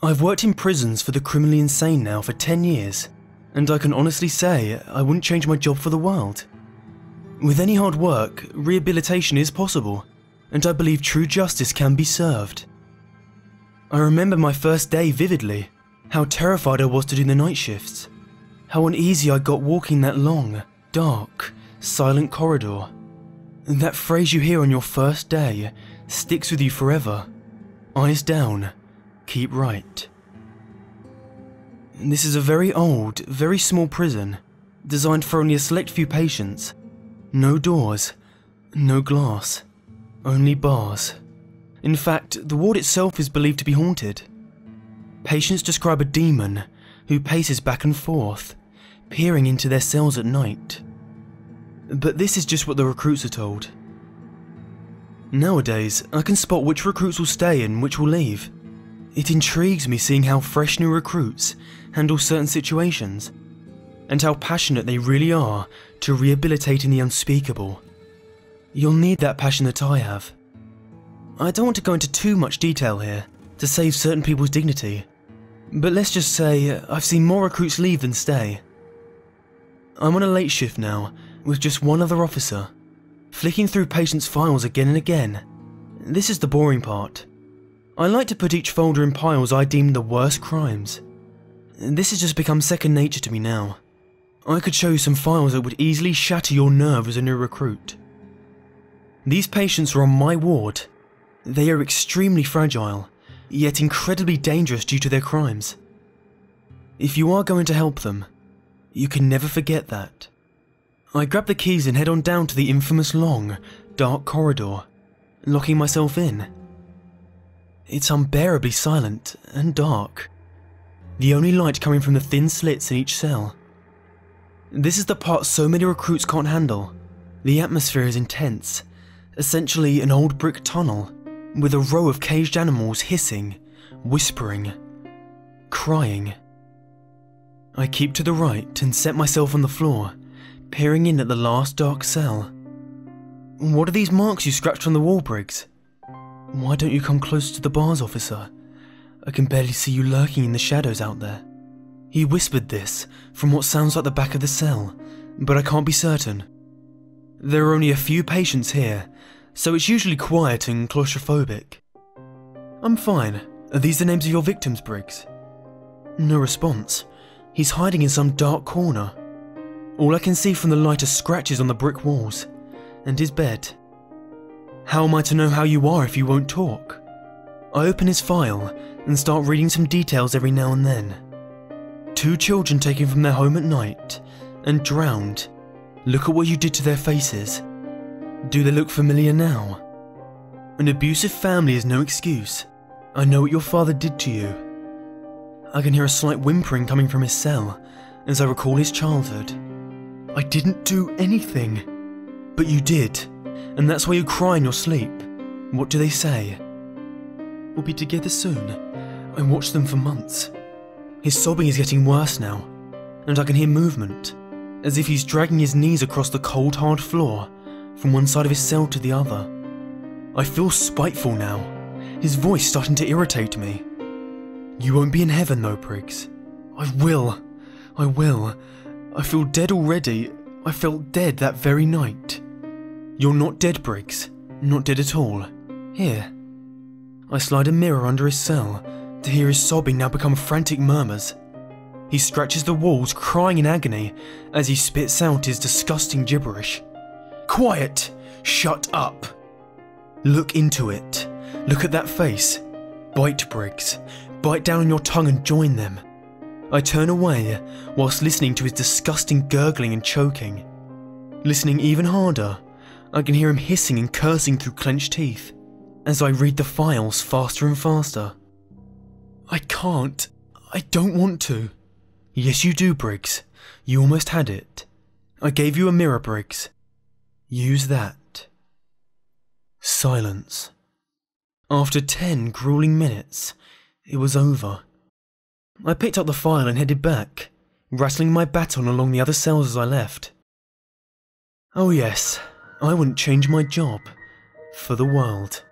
I've worked in prisons for the criminally insane now for 10 years, and I can honestly say I wouldn't change my job for the world. With any hard work, rehabilitation is possible, and I believe true justice can be served. I remember my first day vividly, how terrified I was to do the night shifts, how uneasy I got walking that long, dark, silent corridor. That phrase you hear on your first day sticks with you forever. Eyes down, keep right. This is a very old, very small prison, designed for only a select few patients. No doors, no glass, only bars. In fact, the ward itself is believed to be haunted. Patients describe a demon who paces back and forth, peering into their cells at night. But this is just what the recruits are told. Nowadays, I can spot which recruits will stay and which will leave. It intrigues me seeing how fresh new recruits handle certain situations, and how passionate they really are to rehabilitating the unspeakable. You'll need that passion that I have. I don't want to go into too much detail here, to save certain people's dignity, but let's just say I've seen more recruits leave than stay. I'm on a late shift now, with just one other officer, flicking through patients' files again and again. This is the boring part. I like to put each folder in piles I deem the worst crimes. This has just become second nature to me now. I could show you some files that would easily shatter your nerve as a new recruit. These patients are on my ward. They are extremely fragile, yet incredibly dangerous due to their crimes. If you are going to help them, you can never forget that. I grab the keys and head on down to the infamous long, dark corridor, locking myself in. It's unbearably silent and dark, the only light coming from the thin slits in each cell. This is the part so many recruits can't handle. The atmosphere is intense, essentially an old brick tunnel, with a row of caged animals hissing, whispering, crying. I keep to the right and set myself on the floor, peering in at the last dark cell. What are these marks you scratched on the wall, Briggs? Why don't you come closer to the bars, officer? I can barely see you lurking in the shadows out there. He whispered this from what sounds like the back of the cell, but I can't be certain. There are only a few patients here, so it's usually quiet and claustrophobic. I'm fine. Are these the names of your victims, Briggs? No response. He's hiding in some dark corner. All I can see from the light are scratches on the brick walls, and his bed. How am I to know how you are if you won't talk? I open his file and start reading some details every now and then. 2 children taken from their home at night and drowned. Look at what you did to their faces. Do they look familiar now? An abusive family is no excuse. I know what your father did to you. I can hear a slight whimpering coming from his cell as I recall his childhood. I didn't do anything. But you did, and that's why you cry in your sleep. What do they say? We'll be together soon. I watched them for months. His sobbing is getting worse now, and I can hear movement, as if he's dragging his knees across the cold, hard floor from one side of his cell to the other. I feel spiteful now, his voice starting to irritate me. You won't be in heaven though, Briggs. I will. I feel dead already. I felt dead that very night. You're not dead, Briggs. Not dead at all. Here. I slide a mirror under his cell to hear his sobbing now become frantic murmurs. He scratches the walls, crying in agony as he spits out his disgusting gibberish. Quiet! Shut up! Look into it. Look at that face. Bite, Briggs. Bite down on your tongue and join them. I turn away whilst listening to his disgusting gurgling and choking. Listening even harder, I can hear him hissing and cursing through clenched teeth as I read the files faster and faster. I can't. I don't want to. Yes, you do, Briggs. You almost had it. I gave you a mirror, Briggs. Use that. Silence. After 10 grueling minutes, it was over. I picked up the file and headed back, rattling my baton along the other cells as I left. Oh yes, I wouldn't change my job for the world.